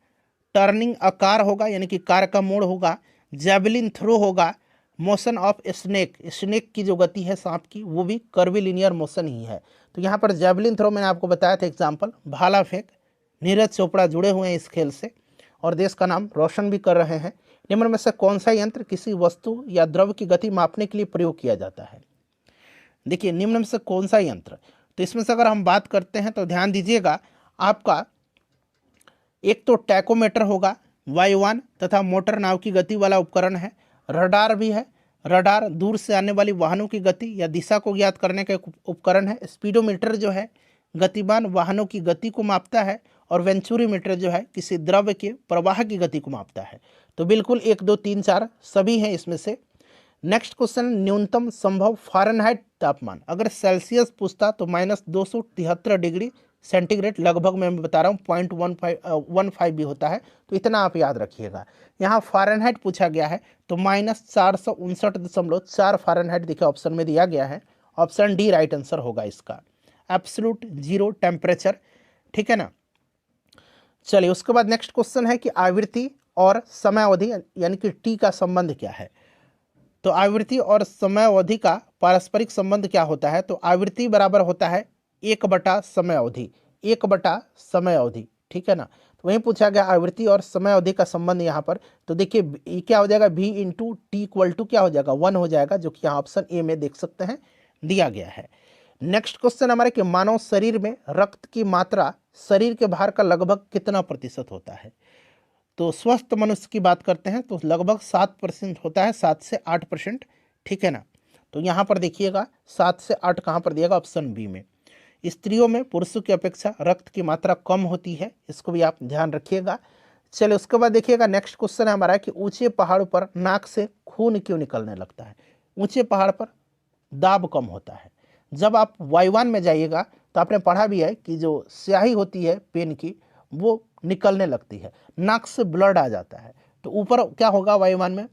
[SPEAKER 1] टर्निंग अ कार होगा यानी कि कार का मोड़ होगा, जैवलिन थ्रो होगा, मोशन ऑफ स्नेक, स्नेक की जो गति है सांप की वो भी कर्वीलिनियर मोशन ही है। तो यहाँ पर जैवलिन थ्रो मैंने आपको बताया था एग्जाम्पल, भाला फेंक, नीरज चोपड़ा जुड़े हुए हैं इस खेल से और देश का नाम रोशन भी कर रहे हैं। निम्न में से कौन सा यंत्र किसी वस्तु या द्रव की गति मापने के लिए प्रयोग किया जाता है? देखिए निम्न में से कौन सा यंत्र, तो इसमें से अगर हम बात करते हैं तो ध्यान दीजिएगा, आपका एक तो टैकोमीटर होगा, वायुयान तथा मोटर नाव की गति वाला उपकरण है, रडार भी है, रडार दूर से आने वाली वाहनों की गति या दिशा को ज्ञात करने का एक उपकरण है, स्पीडोमीटर जो है गतिमान वाहनों की गति को मापता है, और वेंचुरीमीटर जो है किसी द्रव्य के प्रवाह की गति को मापता है। तो बिल्कुल 1 2 3 4 सभी हैं इसमें से। नेक्स्ट क्वेश्चन, न्यूनतम संभव फ़ारेनहाइट तापमान, अगर सेल्सियस पूछता तो -273 डिग्री सेंटीग्रेड, लगभग मैं बता रहा हूँ 0.15 भी होता है, तो इतना आप याद रखिएगा। यहाँ फ़ारेनहाइट पूछा गया है तो -459.4 फ़ारेनहाइट देखिए ऑप्शन में दिया गया है, ऑप्शन डी राइट आंसर होगा इसका, एब्सोल्यूट जीरो टेम्परेचर। ठीक है ना। चलिए उसके बाद नेक्स्ट क्वेश्चन है कि आवृत्ति और समय अवधि यानी कि टी का संबंध क्या है? तो आवृत्ति और समय अवधि का पारस्परिक संबंध क्या होता है? तो आवृत्ति बराबर होता है 1/समय अवधि, 1/समय अवधि। ठीक है ना, तो वहीं पूछा गया आवृत्ति और समय अवधि का संबंध यहाँ पर। तो देखिए क्या हो जाएगा, v into T equal to क्या हो जाएगा 1 हो जाएगा, जो कि यहाँ ऑप्शन ए में देख सकते हैं दिया गया है। नेक्स्ट क्वेश्चन हमारे कि मानव शरीर में रक्त की मात्रा शरीर के भार का लगभग कितना प्रतिशत होता है? तो स्वस्थ मनुष्य की बात करते हैं तो लगभग 7% होता है, 7 से 8%। ठीक है ना, तो यहाँ पर देखिएगा 7 से 8 कहाँ पर दिएगा, ऑप्शन बी में। स्त्रियों में पुरुषों की अपेक्षा रक्त की मात्रा कम होती है, इसको भी आप ध्यान रखिएगा। चलिए उसके बाद देखिएगा नेक्स्ट क्वेश्चन है हमारा कि ऊंचे पहाड़ों पर नाक से खून क्यों निकलने लगता है? ऊंचे पहाड़ पर दाब कम होता है। जब आप वायुयान में जाइएगा तो आपने पढ़ा भी है कि जो स्याही होती है पेन की वो निकलने लगती है, नाक से ब्लड आ जाता है, तो ऊपर क्या होगा वायुयान में,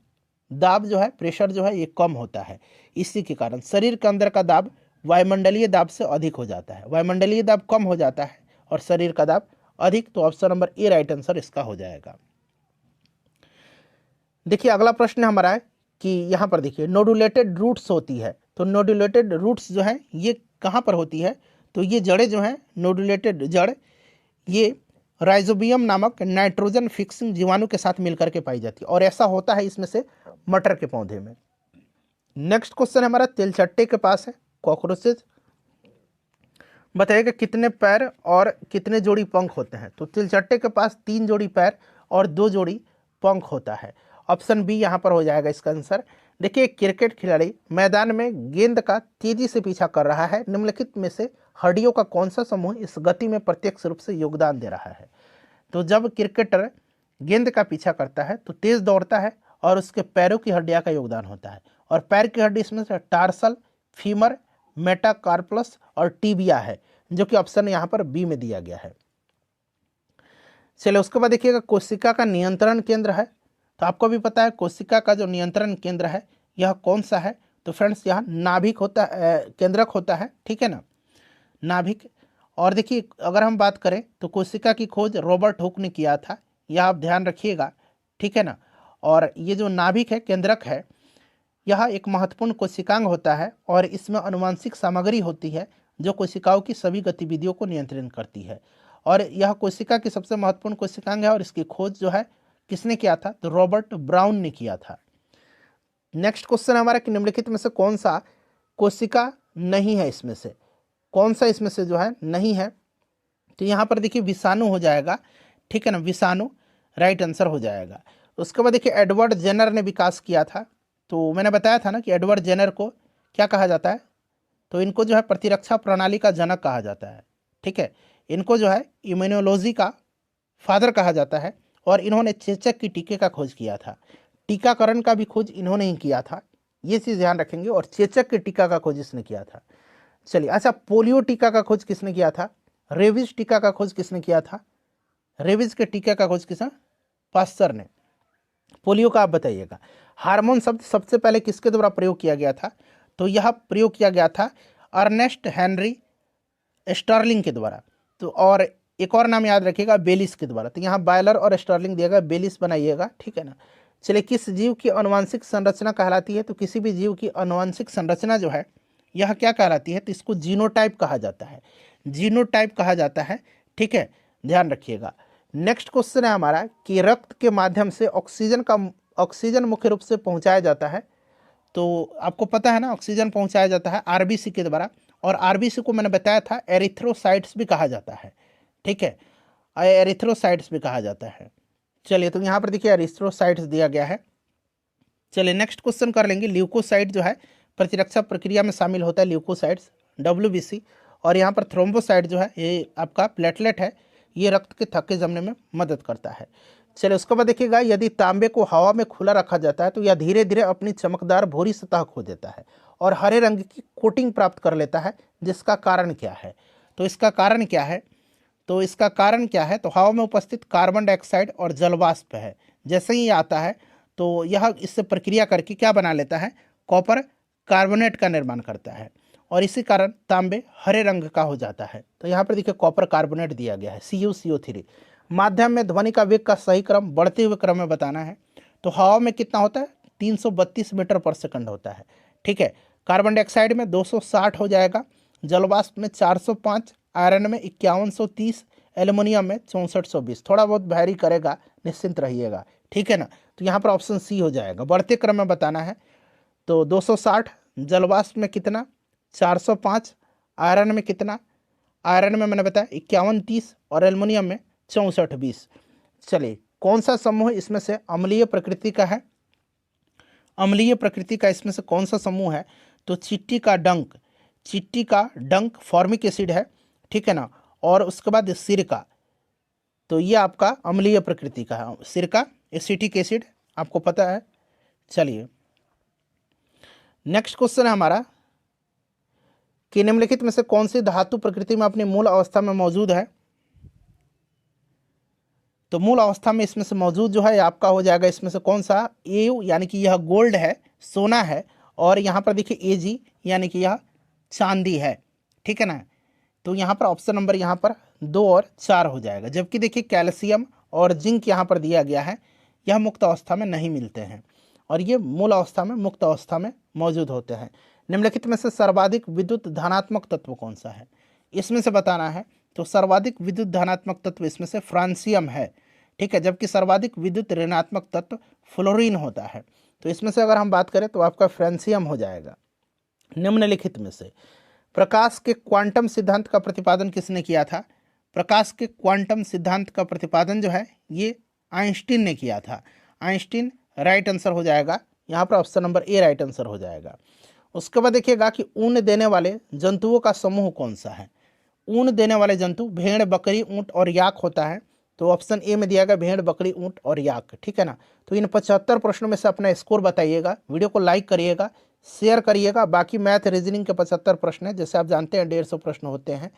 [SPEAKER 1] दाब जो है, प्रेशर जो है ये कम होता है। इसी के कारण शरीर के अंदर का दाब वायुमंडलीय दाब से अधिक हो जाता है, वायुमंडलीय दाब कम हो जाता है और शरीर का दाब अधिक, तो option number A right answer इसका हो जाएगा। देखिए अगला प्रश्न हमारा है कि यहाँ पर देखिए नोडुलेटेड रूट्स होती है, तो नोडुलेटेड रूट्स जो है ये कहाँ पर होती है? तो ये जड़ें जो हैं, नोडुलेटेड जड़, ये राइजोबियम नामक नाइट्रोजन फिक्सिंग जीवाणु के साथ मिलकर के पाई जाती है, और ऐसा होता है इसमें से मटर के पौधे में। नेक्स्ट क्वेश्चन हमारा तिलचट्टे के पास है, कॉकरोचेज, बताइएगा कितने पैर और कितने जोड़ी पंख होते हैं? तो तिलचट्टे के पास 3 जोड़ी पैर और 2 जोड़ी पंख होता है, ऑप्शन बी यहाँ पर हो जाएगा इसका आंसर। देखिए क्रिकेट खिलाड़ी मैदान में गेंद का तेजी से पीछा कर रहा है, निम्नलिखित में से हड्डियों का कौन सा समूह इस गति में प्रत्यक्ष रूप से योगदान दे रहा है? तो जब क्रिकेटर गेंद का पीछा करता है तो तेज दौड़ता है और उसके पैरों की हड्डियां का योगदान होता है, और पैर की हड्डी इसमें से टार्सल, फीमर, मेटाकार्पलस और टीबिया है, जो कि ऑप्शन यहाँ पर बी में दिया गया है। चलिए उसके बाद देखिएगा कोशिका का नियंत्रण केंद्र है, तो आपको भी पता है कोशिका का जो नियंत्रण केंद्र है यह कौन सा है? तो फ्रेंड्स यहाँ नाभिक होता है, केंद्रक होता है। ठीक है ना, नाभिक। और देखिए अगर हम बात करें तो कोशिका की खोज रॉबर्ट हुक ने किया था, यह आप ध्यान रखिएगा। ठीक है ना, और ये जो नाभिक है, केंद्रक है, यह एक महत्वपूर्ण कोशिकांग होता है और इसमें अनुवांशिक सामग्री होती है जो कोशिकाओं की सभी गतिविधियों को नियंत्रित करती है, और यह कोशिका की सबसे महत्वपूर्ण कोशिकांग है, और इसकी खोज जो है किसने किया था? तो रॉबर्ट ब्राउन ने किया था। नेक्स्ट क्वेश्चन हमारा कि निम्नलिखित में से कौन सा कोशिका नहीं है, इसमें से कौन सा इसमें से जो है नहीं है? तो यहाँ पर देखिए विषाणु हो जाएगा। ठीक है ना, विषाणु राइट आंसर हो जाएगा। उसके बाद देखिए एडवर्ड जेनर ने विकास किया था, तो मैंने बताया था ना कि एडवर्ड जेनर को क्या कहा जाता है? तो इनको जो है प्रतिरक्षा प्रणाली का जनक कहा जाता है। ठीक है, इनको जो है इम्यूनोलॉजी का फादर कहा जाता है, और इन्होंने चेचक की टीके का खोज किया था। टीकाकरण का भी खोज इन्होंने ही किया था, ये चीज़ ध्यान रखेंगे, और चेचक के टीका का खोज इसने किया था। चलिए अच्छा, पोलियो टीका का खोज किसने किया था? रेबीज टीका का खोज किसने किया था? रेबीज के टीका का खोज किसने? पास्चर ने। पोलियो का आप बताइएगा। हार्मोन शब्द सबसे पहले किसके द्वारा प्रयोग किया गया था? तो यह प्रयोग किया गया था अर्नेस्ट हेनरी स्टर्लिंग के द्वारा। तो और एक और नाम याद रखिएगा, बेलिस के द्वारा। तो यहाँ बायलर और स्टर्लिंग दिएगा, बेलिस बनाइएगा, ठीक है ना। चलिए, किस जीव की आनुवंशिक संरचना कहलाती है? तो किसी भी जीव की आनुवंशिक संरचना जो है यह क्या कहलाती है? तो इसको जीनोटाइप कहा जाता है, जीनोटाइप कहा जाता है, ठीक है, ध्यान रखिएगा। नेक्स्ट क्वेश्चन है हमारा कि रक्त के माध्यम से ऑक्सीजन मुख्य रूप से पहुंचाया जाता है। तो आपको पता है ना, ऑक्सीजन पहुंचाया जाता है आरबीसी के द्वारा, और आरबीसी को मैंने बताया था एरिथ्रोसाइट्स भी कहा जाता है, ठीक है, एरिथ्रोसाइट्स भी कहा जाता है। चलिए, तो यहाँ पर देखिए एरिथ्रोसाइट्स दिया गया है। चलिए, नेक्स्ट क्वेश्चन कर लेंगे। ल्यूकोसाइट जो है प्रतिरक्षा प्रक्रिया में शामिल होता है, ल्यूकोसाइट्स, WBC। और यहाँ पर थ्रोम्बोसाइट जो है ये आपका प्लेटलेट है, ये रक्त के थक्के जमने में मदद करता है। चलिए, उसके बाद देखिएगा, यदि तांबे को हवा में खुला रखा जाता है तो यह धीरे धीरे अपनी चमकदार भूरी सतह खो देता है और हरे रंग की कोटिंग प्राप्त कर लेता है, जिसका कारण क्या है? तो इसका कारण क्या है? तो इसका कारण क्या है? तो हवा में उपस्थित कार्बन डाइऑक्साइड और जलवाष्प है। जैसे ही आता है तो यह इससे प्रक्रिया करके क्या बना लेता है? कॉपर कार्बोनेट का निर्माण करता है, और इसी कारण तांबे हरे रंग का हो जाता है। तो यहाँ पर देखिए कॉपर कार्बोनेट दिया गया है, CuCO3। माध्यम में ध्वनि का वेग का सही क्रम बढ़ते हुए क्रम में बताना है। तो हवा में कितना होता है? 332 मीटर पर सेकंड होता है, ठीक है। कार्बन डाइऑक्साइड में 260 हो जाएगा, जलवाष्प में 405, आयरन में 5130, एल्युमिनियम में 6420। थोड़ा बहुत वैरी करेगा, निश्चिंत रहिएगा, ठीक है ना। तो यहाँ पर ऑप्शन सी हो जाएगा, बढ़ते क्रम में बताना है। तो 260, जलवाष्प में कितना? 405, आयरन में कितना? आयरन में मैंने बताया 5130, और एल्युमिनियम में 6420। चलिए, कौन सा समूह इसमें से अम्लीय प्रकृति का है? अम्लीय प्रकृति का इसमें से कौन सा समूह है? तो चिट्टी का डंक फॉर्मिक एसिड है, ठीक है ना। और उसके बाद सिरका, तो ये आपका अम्लीय प्रकृति का है। सिरका एसिटिक एसिड, आपको पता है। चलिए, नेक्स्ट क्वेश्चन है हमारा कि निम्नलिखित में से कौन सी धातु प्रकृति में अपनी मूल अवस्था में मौजूद है? तो मूल अवस्था में इसमें से मौजूद जो है आपका हो जाएगा इसमें से कौन सा? एयू, यानी कि यह गोल्ड है, सोना है, और यहाँ पर देखिए एजी, यानी कि यह चांदी है, ठीक है ना। तो यहाँ पर ऑप्शन नंबर यहाँ पर 2 और 4 हो जाएगा। जबकि देखिए कैल्शियम और जिंक यहाँ पर दिया गया है, यह मुक्त अवस्था में नहीं मिलते हैं, और ये मूल अवस्था में, मुक्त अवस्था में मौजूद होते हैं। निम्नलिखित में से सर्वाधिक विद्युत धनात्मक तत्व कौन सा है? इसमें से बताना है। तो सर्वाधिक विद्युत धनात्मक तत्व इसमें से फ्रांसियम है, ठीक है। जबकि सर्वाधिक विद्युत ऋणात्मक तत्व फ्लोरीन होता है। तो इसमें से अगर हम बात करें तो आपका फ्रांसियम हो जाएगा। निम्नलिखित में से प्रकाश के क्वांटम सिद्धांत का प्रतिपादन किसने किया था? प्रकाश के क्वांटम सिद्धांत का प्रतिपादन जो है ये आइंस्टीन ने किया था। आइंस्टीन राइट आंसर हो जाएगा, यहाँ पर option number A right answer हो जाएगा। उसके बाद देखिएगा कि ऊन देने वाले जंतुओं का समूह कौन सा है? ऊन देने वाले जंतु भेड़, बकरी, ऊंट और याक होता है। तो ऑप्शन ए में दिया गया भेड़, बकरी, ऊंट और याक, ठीक है ना। तो इन 75 प्रश्नों में से अपना स्कोर बताइएगा, वीडियो को लाइक करिएगा, शेयर करिएगा। बाकी मैथ रीजनिंग के 75 प्रश्न है, जैसे आप जानते हैं 150 प्रश्न होते हैं।